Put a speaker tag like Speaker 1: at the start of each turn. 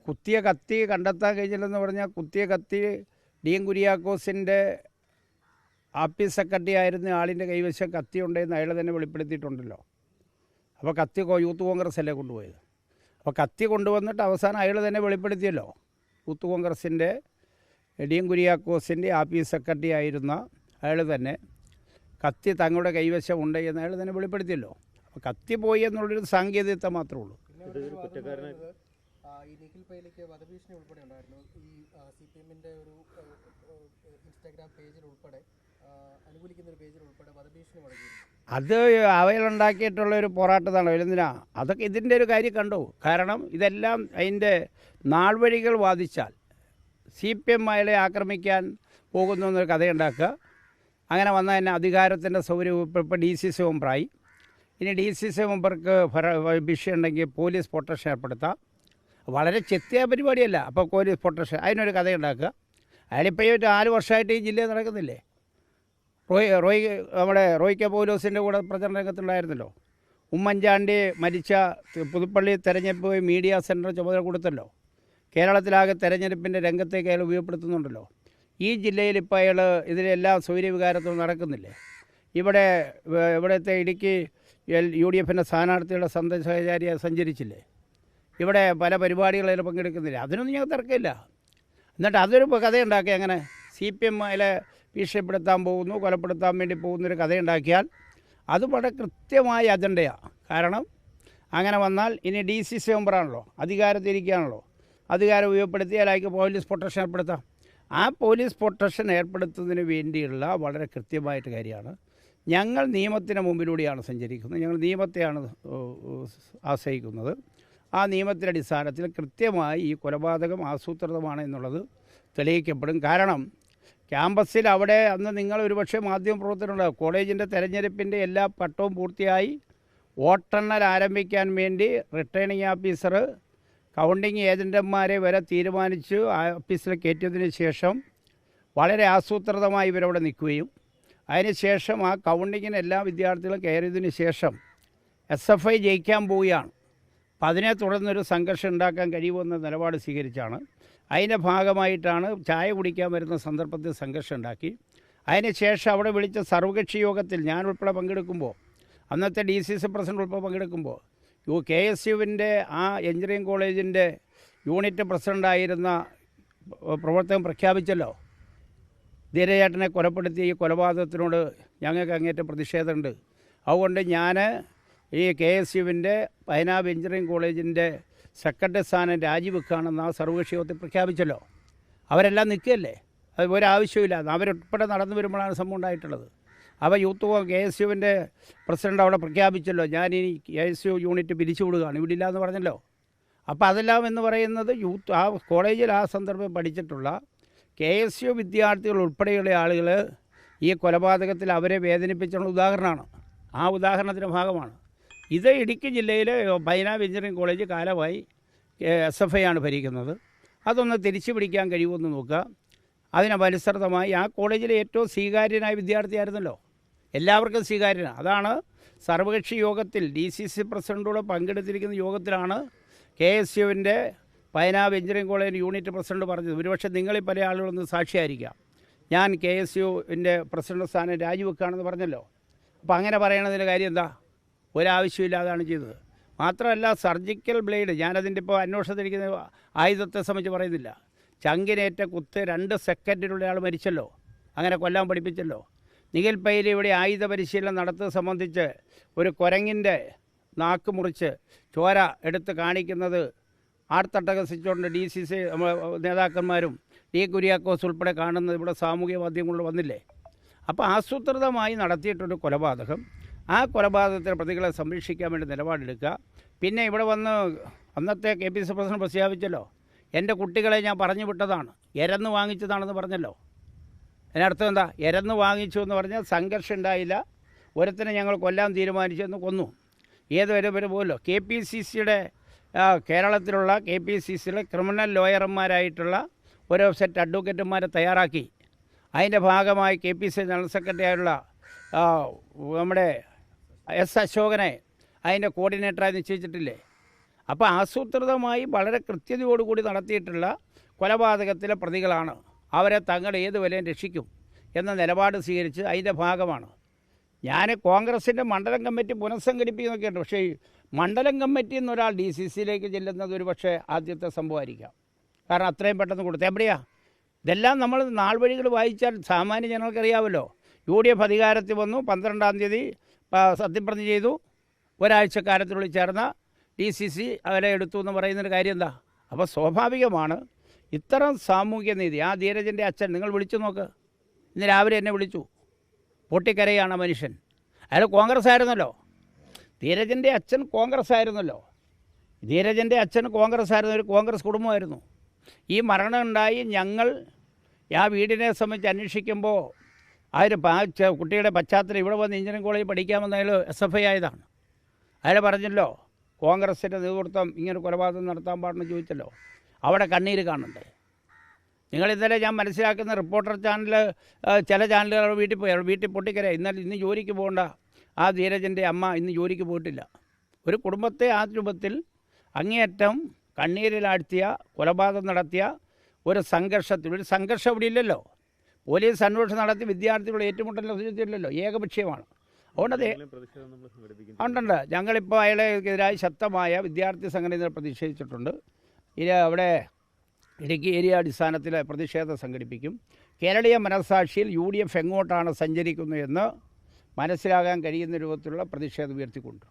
Speaker 1: കുത്തിയ കത്തി കണ്ടെത്താൻ കഴിഞ്ഞില്ലെന്ന് പറഞ്ഞാൽ കുത്തിയ കത്തി ഡീൻ കുര്യാക്കോസിൻ്റെ ആഫീസ് സെക്രട്ടറി ആയിരുന്ന ആളിൻ്റെ കൈവശം കത്തി ഉണ്ടെന്ന് അയാൾ തന്നെ വെളിപ്പെടുത്തിയിട്ടുണ്ടല്ലോ. അപ്പോൾ കത്തി യൂത്ത് കോൺഗ്രസ് അല്ലേ കൊണ്ടുപോയത്. അപ്പോൾ കത്തി കൊണ്ടുവന്നിട്ട് അവസാനം അയാൾ തന്നെ വെളിപ്പെടുത്തിയല്ലോ. യൂത്ത് കോൺഗ്രസിൻ്റെ ഡീൻ കുര്യാക്കോസിൻ്റെ ആഫീസ് സെക്രട്ടറി ആയിരുന്ന അയാൾ തന്നെ കത്തി തങ്ങളുടെ കൈവശം ഉണ്ട് എന്ന് അയാൾ തന്നെ വെളിപ്പെടുത്തിയല്ലോ. അപ്പോൾ കത്തി പോയി എന്നുള്ളൊരു സാങ്കേതികത മാത്രമേ ഉള്ളൂ.
Speaker 2: ഈ നിഖിൽ പൈലിക്ക് വധഭീഷണി ഉൾപ്പെടെ ഉണ്ടായിരുന്നു. ഈ CPM-ന്റെ ഒരു ഇൻസ്റ്റാഗ്രാം പേജിൽ ഉൾപ്പെടെ അനുകൂലിക്കുന്ന ഒരു പേജിൽ ഉൾപ്പെടെ വധഭീഷണി മുടക്കിയിരുന്നു.
Speaker 1: അത് അവയിലുണ്ടാക്കിയിട്ടുള്ള ഒരു പോരാട്ടത്താണ്. എന്തിനാ അതൊക്കെ ഇതിൻ്റെ ഒരു കാര്യം കണ്ടു. കാരണം ഇതെല്ലാം അതിൻ്റെ നാൾവഴികൾ വാദിച്ചാൽ CPM അയാളെ ആക്രമിക്കാൻ പോകുന്നു എന്നൊരു കഥയുണ്ടാക്കുക. അങ്ങനെ വന്നാൽ തന്നെ അധികാരത്തിൻ്റെ സൗകര്യം ഇപ്പോൾ DCC മെമ്പറായി. ഇനി DCC മെമ്പർക്ക് വിഷയമുണ്ടെങ്കിൽ പോലീസ് പ്രൊട്ടക്ഷൻ ഏർപ്പെടുത്താം. വളരെ ചെത്തിയ പരിപാടിയല്ല. അപ്പോൾ പോലീസ് പ്രൊട്ടക്ഷൻ അതിനൊരു കഥയുണ്ടാക്കുക. അയാളിപ്പോൾ 4 വർഷമായിട്ട് ഈ ജില്ലയിൽ നടക്കുന്നില്ലേ. നമ്മുടെ റോയ്ക്ക പൗലോസിൻ്റെ കൂടെ പ്രചരണ രംഗത്തുണ്ടായിരുന്നല്ലോ. ഉമ്മൻചാണ്ടി മരിച്ച പുതുപ്പള്ളി തെരഞ്ഞെടുപ്പ് മീഡിയ സെൻറ്റർ ചുമതല കൊടുത്തല്ലോ. കേരളത്തിലാകെ തെരഞ്ഞെടുപ്പിൻ്റെ രംഗത്തേക്ക് അയാൾ ഉപയോഗപ്പെടുത്തുന്നുണ്ടല്ലോ. ഈ ജില്ലയിൽ ഇപ്പോൾ അയാൾ ഇതിലെല്ലാം സൗര്യവികാരത്തോട് നടക്കുന്നില്ലേ. ഇവിടുത്തെ ഇടുക്കി UDFൻ്റെ സ്ഥാനാർത്ഥിയുടെ സന്ദേശാചാര്യ സഞ്ചരിച്ചില്ലേ. ഇവിടെ പല പരിപാടികളിൽ പങ്കെടുക്കുന്നില്ല. അതിനൊന്നും ഞങ്ങൾക്ക് തർക്കമില്ല. എന്നിട്ട് അതൊരു കഥയുണ്ടാക്കി അങ്ങനെ CPM അതിലെ ഭീഷണിപ്പെടുത്താൻ പോകുന്നു, കൊലപ്പെടുത്താൻ വേണ്ടി പോകുന്നൊരു കഥയുണ്ടാക്കിയാൽ അത് വളരെ കൃത്യമായ അജണ്ടയാണ്. കാരണം അങ്ങനെ വന്നാൽ ഇനി DCC മെമ്പറാണല്ലോ, അധികാരത്തിരിക്കുകയാണല്ലോ. അധികാരം ഉപയോഗപ്പെടുത്തിയാൽ അയാൾക്ക് പോലീസ് പ്രൊട്ടക്ഷൻ ഏർപ്പെടുത്താം. ആ പോലീസ് പ്രൊട്ടക്ഷൻ ഏർപ്പെടുത്തുന്നതിന് വേണ്ടിയുള്ള വളരെ കൃത്യമായിട്ട് കാര്യമാണ്. ഞങ്ങൾ നിയമത്തിന് മുമ്പിലൂടെയാണ് സഞ്ചരിക്കുന്നത്. ഞങ്ങൾ നിയമത്തെയാണ് ആശ്രയിക്കുന്നത്. ആ നിയമത്തിൻ്റെ അടിസ്ഥാനത്തിൽ കൃത്യമായി ഈ കൊലപാതകം ആസൂത്രിതമാണ് എന്നുള്ളത് തെളിയിക്കപ്പെടും. കാരണം ക്യാമ്പസിൽ അവിടെ അന്ന് നിങ്ങൾ ഒരുപക്ഷെ മാധ്യമപ്രവർത്തനമുണ്ടാകും. കോളേജിൻ്റെ തെരഞ്ഞെടുപ്പിൻ്റെ എല്ലാ ഘട്ടവും പൂർത്തിയായി വോട്ടെണ്ണൽ ആരംഭിക്കാൻ വേണ്ടി റിട്ടേണിംഗ് ഓഫീസർ കൗണ്ടിങ് ഏജൻറ്റന്മാരെ വരെ തീരുമാനിച്ച് ഓഫീസിൽ കയറ്റിയതിന് ശേഷം വളരെ ആസൂത്രിതമായി ഇവരവിടെ നിൽക്കുകയും അതിനുശേഷം ആ കൗണ്ടിങ്ങിന് എല്ലാ വിദ്യാർത്ഥികളും കയറിയതിന് ശേഷം SFI ജയിക്കാൻ പോവുകയാണ്. അപ്പം അതിനെ തുടർന്നൊരു സംഘർഷം ഉണ്ടാക്കാൻ കഴിയുമെന്ന നിലപാട് സ്വീകരിച്ചാണ്. അതിൻ്റെ ഭാഗമായിട്ടാണ് ചായ കുടിക്കാൻ വരുന്ന സന്ദർഭത്തിൽ സംഘർഷം ഉണ്ടാക്കി. അതിനുശേഷം അവിടെ വിളിച്ച സർവകക്ഷി യോഗത്തിൽ ഞാൻ ഉൾപ്പെടെ പങ്കെടുക്കുമ്പോൾ, അന്നത്തെ DCC പ്രസിഡന്റ് ഉൾപ്പെടെ പങ്കെടുക്കുമ്പോൾ KSUവിൻ്റെ ആ എഞ്ചിനീയറിംഗ് കോളേജിൻ്റെ യൂണിറ്റ് പ്രസിഡൻ്റായിരുന്ന പ്രവർത്തകൻ പ്രഖ്യാപിച്ചല്ലോ, ധീരചേട്ടനെ കൊലപ്പെടുത്തിയ ഈ കൊലപാതകത്തിനോട് ഞങ്ങൾക്ക് അങ്ങേറ്റം പ്രതിഷേധമുണ്ട്. അതുകൊണ്ട് ഞാൻ ഈ KSUവിൻ്റെ പൈനാബ് എഞ്ചിനീയറിംഗ് കോളേജിൻ്റെ സെക്രട്ടറി സ്ഥാനം രാജിവെക്കുകയാണെന്ന് ആ സർവകക്ഷി യോഗത്തിൽ പ്രഖ്യാപിച്ചല്ലോ. അവരെല്ലാം നിൽക്കുകയല്ലേ, അത് ഒരാവശ്യമില്ല. അവരുൾപ്പെടെ നടന്നു വരുമ്പോഴാണ് സംഭവം ഉണ്ടായിട്ടുള്ളത്. അപ്പോൾ KSUവിൻ്റെ പ്രസിഡന്റ് അവിടെ പ്രഖ്യാപിച്ചല്ലോ, ഞാൻ ഈ KSU യൂണിറ്റ് പിരിച്ചുവിടുകയാണ്, ഇവിടെ ഇല്ല എന്ന് പറഞ്ഞല്ലോ. അപ്പോൾ അതെല്ലാം എന്ന് പറയുന്നത് ആ കോളേജിൽ ആ സന്ദർഭം പഠിച്ചിട്ടുള്ള KSU വിദ്യാർത്ഥികൾ ഉൾപ്പെടെയുള്ള ആളുകൾ ഈ കൊലപാതകത്തിൽ അവരെ വേദനിപ്പിച്ചുള്ള ഉദാഹരണമാണ്. ആ ഉദാഹരണത്തിൻ്റെ ഭാഗമാണ് ഇത്. ഇടുക്കി ജില്ലയിലെ പൈനാബ് എഞ്ചിനീയറിംഗ് കോളേജ് കാലമായി SFI ആണ് ഭരിക്കുന്നത്. അതൊന്ന് തിരിച്ചു പിടിക്കാൻ കഴിയുമെന്ന് നോക്കുക. അതിനെ മത്സരമായി ആ കോളേജിലെ ഏറ്റവും സ്വീകാര്യനായ വിദ്യാർത്ഥിയായിരുന്നല്ലോ, എല്ലാവർക്കും സ്വീകാര്യനാണ്. അതാണ് സർവകക്ഷി യോഗത്തിൽ DCC പ്രസിഡൻറ്റോട് പങ്കെടുത്തിരിക്കുന്ന യോഗത്തിലാണ് KSUവിൻ്റെ പൈനാബ് എഞ്ചിനീയറിംഗ് കോളേജ് യൂണിറ്റ് പ്രസിഡന്റ് പറഞ്ഞത്. ഒരുപക്ഷെ നിങ്ങളിൽ പല ആളുകളൊന്ന് സാക്ഷിയായിരിക്കാം, ഞാൻ KSUവിൻ്റെ പ്രസിഡന്റ് സ്ഥാനം രാജിവെക്കുകയാണെന്ന് പറഞ്ഞല്ലോ. അപ്പോൾ അങ്ങനെ പറയണതിൻ്റെ കാര്യം എന്താ? ഒരാവശ്യമില്ലാതാണ് ചെയ്തത്. മാത്രമല്ല സർജിക്കൽ ബ്ലേഡ്, ഞാനതിൻ്റെ ഇപ്പോൾ അന്വേഷണത്തിരിക്കുന്ന ആയുധത്തെ സംബന്ധിച്ച് പറയുന്നില്ല. ചങ്കിനേറ്റ കുത്ത് 2 സെക്കൻഡിലുള്ള ആൾ മരിച്ചല്ലോ, അങ്ങനെ കൊല്ലാൻ പഠിപ്പിച്ചല്ലോ. നിഖിൽ പൈലി ഇവിടെ ആയുധ പരിശീലനം നടത്തുന്നത് സംബന്ധിച്ച് ഒരു കുരങ്ങിൻ്റെ നാക്ക് മുറിച്ച് ചോര എടുത്ത് കാണിക്കുന്നത് ആർത്തട്ടഹസിച്ചുകൊണ്ട് DCC നേതാക്കന്മാരും കുര്യാക്കോസ് ഉൾപ്പെടെ കാണുന്നത് ഇവിടെ സാമൂഹ്യ മാധ്യമങ്ങളിൽ വന്നില്ലേ. അപ്പോൾ ആസൂത്രിതമായി നടത്തിയിട്ടൊരു കൊലപാതകം, ആ കൊലപാതകത്തിന് പ്രതികളെ സംരക്ഷിക്കാൻ വേണ്ടി നിലപാടെടുക്കുക. പിന്നെ ഇവിടെ വന്ന് അന്നത്തെ KPCC പ്രസിഡന്റ് പ്രഖ്യാപിച്ചല്ലോ, എൻ്റെ കുട്ടികളെ ഞാൻ പറഞ്ഞു വിട്ടതാണ്, എരന്ന് വാങ്ങിച്ചതാണെന്ന് പറഞ്ഞല്ലോ. അതിനർത്ഥം എന്താ? എരന്ന് വാങ്ങിച്ചു എന്ന് പറഞ്ഞാൽ സംഘർഷം ഉണ്ടായില്ല, ഒരുത്തിനെ ഞങ്ങൾ കൊല്ലാൻ തീരുമാനിച്ചെന്ന് കൊന്നു. ഏതുവരെ വരെ പോലോ KPCCയുടെ കേരളത്തിലുള്ള KPCCയിലെ ക്രിമിനൽ ലോയർമാരായിട്ടുള്ള ഒരു സെറ്റ് അഡ്വക്കേറ്റുമാരെ തയ്യാറാക്കി. അതിൻ്റെ ഭാഗമായി KPCC ജനറൽ സെക്രട്ടറി ആയിട്ടുള്ള നമ്മുടെ S. അശോകനെ അതിൻ്റെ കോർഡിനേറ്ററായി നിശ്ചയിച്ചിട്ടില്ലേ. അപ്പോൾ ആസൂത്രിതമായി വളരെ കൃത്യതയോടുകൂടി നടത്തിയിട്ടുള്ള കൊലപാതകത്തിലെ പ്രതികളാണ്. അവരെ തങ്ങൾ ഏത് വിലയും രക്ഷിക്കും എന്ന നിലപാട് സ്വീകരിച്ച് അതിൻ്റെ ഭാഗമാണ്. ഞാൻ കോൺഗ്രസിൻ്റെ മണ്ഡലം കമ്മിറ്റി പുനഃസംഘടിപ്പിക്കുന്നൊക്കെയുണ്ട്. പക്ഷേ ഈ മണ്ഡലം കമ്മിറ്റിയിൽ നിന്ന് ഒരാൾ DCCയിലേക്ക് ചെല്ലുന്നത് ഒരു പക്ഷേ ആദ്യത്തെ സംഭവമായിരിക്കാം. കാരണം അത്രയും പെട്ടെന്ന് കൊടുത്ത് എവിടെയാണ് ഇതെല്ലാം നമ്മൾ നാൾ വഴികൾ വായിച്ചാൽ സാമാന്യ ജനങ്ങൾക്കറിയാമല്ലോ. UDF അധികാരത്തിൽ വന്നു, 12-ാം തീയതി സത്യപ്രതിജ്ഞ ചെയ്തു, ഒരാഴ്ചക്കാലത്തിനുള്ളിൽ ചേർന്ന DCC അവരെ എടുത്തു എന്ന് പറയുന്നൊരു കാര്യം എന്താ? അപ്പോൾ സ്വാഭാവികമാണ് ഇത്തരം സാമൂഹ്യ നീതി. ആ ധീരജൻ്റെ അച്ഛൻ നിങ്ങൾ വിളിച്ചു നോക്ക്, ഇന്ന് രാവിലെ എന്നെ വിളിച്ചു, പൊട്ടിക്കരയാണ് മനുഷ്യൻ. അയാൾ കോൺഗ്രസ് ആയിരുന്നല്ലോ. ധീരജൻ്റെ അച്ഛൻ കോൺഗ്രസ് ആയിരുന്നല്ലോ. ധീരജൻ്റെ അച്ഛൻ കോൺഗ്രസ് ആയിരുന്നു, ഒരു കോൺഗ്രസ് കുടുംബമായിരുന്നു. ഈ മരണം ഉണ്ടായി ഞങ്ങൾ ആ വീടിനെ സംബന്ധിച്ച് അന്വേഷിക്കുമ്പോൾ കുട്ടിയുടെ പശ്ചാത്തലം ഇവിടെ വന്ന് എഞ്ചിനീയറിംഗ് കോളേജിൽ പഠിക്കാമെന്ന് അയാൾ SFI ആയതാണ്. അയാൾ പറഞ്ഞല്ലോ കോൺഗ്രസിൻ്റെ നേതൃത്വം ഇങ്ങനെ കൊലപാതകം നടത്താൻ പാടെന്ന് ചോദിച്ചല്ലോ. അവിടെ കണ്ണീര് കാണണ്ടേ? നിങ്ങൾ ഇന്നലെ ഞാൻ മനസ്സിലാക്കുന്ന റിപ്പോർട്ടർ ചാനൽ, ചില ചാനലുകൾ വീട്ടിൽ പോയി, വീട്ടിൽ പൊട്ടിക്കര. ഇന്ന് ജോലിക്ക് പോകേണ്ട ആ ധീരജൻ്റെ അമ്മ ഇന്ന് ജോലിക്ക് പോയിട്ടില്ല. ഒരു കുടുംബത്തെ ആ രൂപത്തിൽ അങ്ങേയറ്റം കണ്ണീരിലാഴ്ത്തിയ, കൊലപാതകം നടത്തിയ ഒരു സംഘർഷത്തിൽ, ഒരു സംഘർഷം ഇവിടെ ഇല്ലല്ലോ. പോലീസ് അന്വേഷണം നടത്തി വിദ്യാർത്ഥികളുടെ ഏറ്റുമുട്ടലില്ലല്ലോ, ഏകപക്ഷീയമാണ്. അതുകൊണ്ടത് ഉണ്ടുണ്ട്. ഞങ്ങളിപ്പോൾ അയാളെതിരായി ശക്തമായ വിദ്യാർത്ഥി സംഘടനകൾ പ്രതിഷേധിച്ചിട്ടുണ്ട്. അവിടെ ഇടുക്കി ഏരിയ അടിസ്ഥാനത്തിൽ പ്രതിഷേധം സംഘടിപ്പിക്കും. കേരളീയ മനസ്സാക്ഷിയിൽ UDF എങ്ങോട്ടാണ് സഞ്ചരിക്കുന്നതെന്ന് മനസ്സിലാകാൻ കഴിയുന്ന രൂപത്തിലുള്ള പ്രതിഷേധം ഉയർത്തിക്കൊണ്ടു.